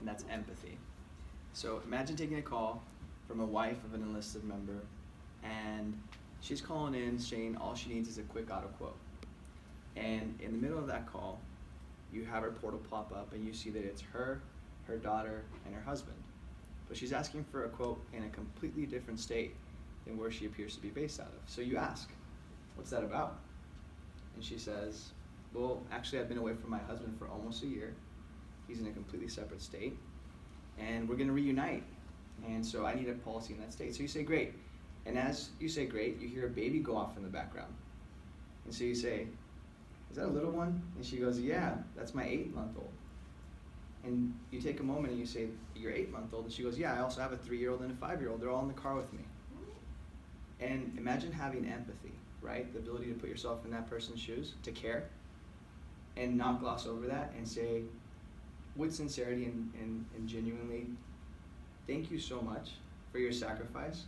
and that's empathy. So imagine taking a call from a wife of an enlisted member, and she's calling in saying all she needs is a quick auto quote. And in the middle of that call, you have her portal pop up and you see that it's her daughter, and her husband. But she's asking for a quote in a completely different state than where she appears to be based out of. So you ask, what's that about? And she says, well, actually I've been away from my husband for almost a year. He's in a completely separate state, and we're gonna reunite. And so I need a policy in that state. So you say, great. And as you say, great, you hear a baby go off in the background. And so you say, is that a little one? And she goes, yeah, that's my 8-month-old. And you take a moment and you say, you're 8-month-old? And she goes, yeah, I also have a 3-year-old and a 5-year-old. They're all in the car with me. And imagine having empathy, right? The ability to put yourself in that person's shoes, to care, and not gloss over that and say, with sincerity and genuinely, thank you so much for your sacrifice,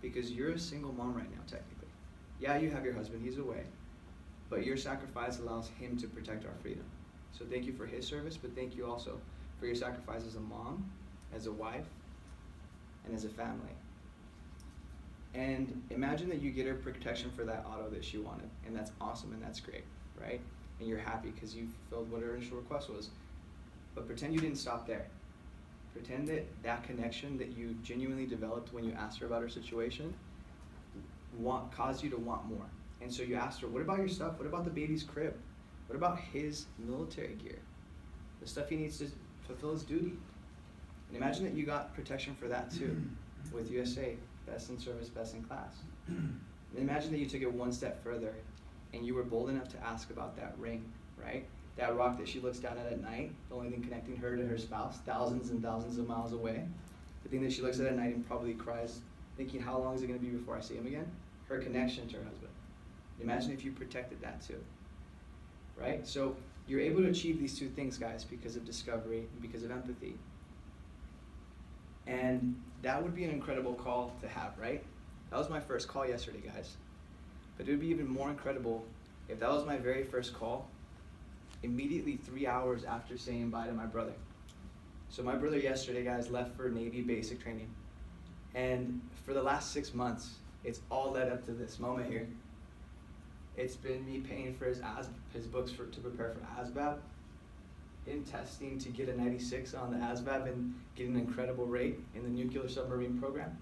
because you're a single mom right now, technically. Yeah, you have your husband, he's away, but your sacrifice allows him to protect our freedom. So thank you for his service, but thank you also for your sacrifice as a mom, as a wife, and as a family. And imagine that you get her protection for that auto that she wanted, and that's awesome and that's great, right? And you're happy because you fulfilled what her initial request was. But pretend you didn't stop there. Pretend that that connection that you genuinely developed when you asked her about her situation caused you to want more. And so you asked her, what about your stuff? What about the baby's crib? What about his military gear? The stuff he needs to fulfill his duty. And imagine that you got protection for that too, with USA, best in service, best in class. And imagine that you took it one step further and you were bold enough to ask about that ring, right? That rock that she looks down at night, the only thing connecting her to her spouse, thousands and thousands of miles away. The thing that she looks at night and probably cries, thinking, how long is it gonna be before I see him again? Her connection to her husband. Imagine if you protected that too, right? So you're able to achieve these two things, guys, because of discovery and because of empathy. And that would be an incredible call to have, right? That was my first call yesterday, guys. But it would be even more incredible if that was my very first call immediately 3 hours after saying bye to my brother. So my brother yesterday, guys, left for Navy basic training. And for the last 6 months, it's all led up to this moment here. It's been me paying for his books to prepare for ASVAB, him testing to get a 96 on the ASVAB and getting an incredible rate in the nuclear submarine program.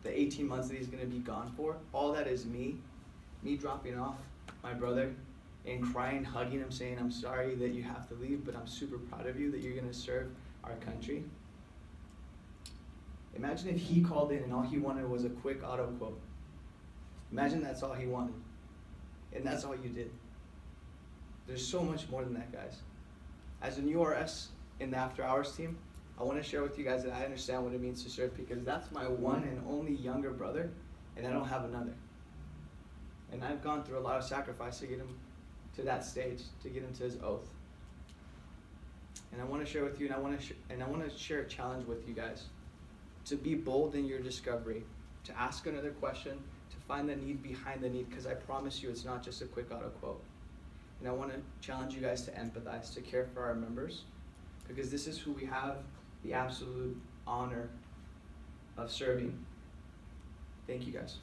The 18 months that he's gonna be gone for, all that is me dropping off my brother and crying, hugging him, saying, I'm sorry that you have to leave, but I'm super proud of you that you're gonna serve our country. Imagine if he called in and all he wanted was a quick auto quote. Imagine that's all he wanted, and that's all you did. There's so much more than that, guys. As a new RS in the After Hours team, I wanna share with you guys that I understand what it means to serve, because that's my one and only younger brother, and I don't have another. And I've gone through a lot of sacrifice to get him to that stage, to get him to his oath. And I want to share with you, and I want to share a challenge with you guys, to be bold in your discovery, to ask another question, to find the need behind the need, because I promise you it's not just a quick auto quote. And I want to challenge you guys to empathize, to care for our members, because this is who we have the absolute honor of serving. Thank you, guys.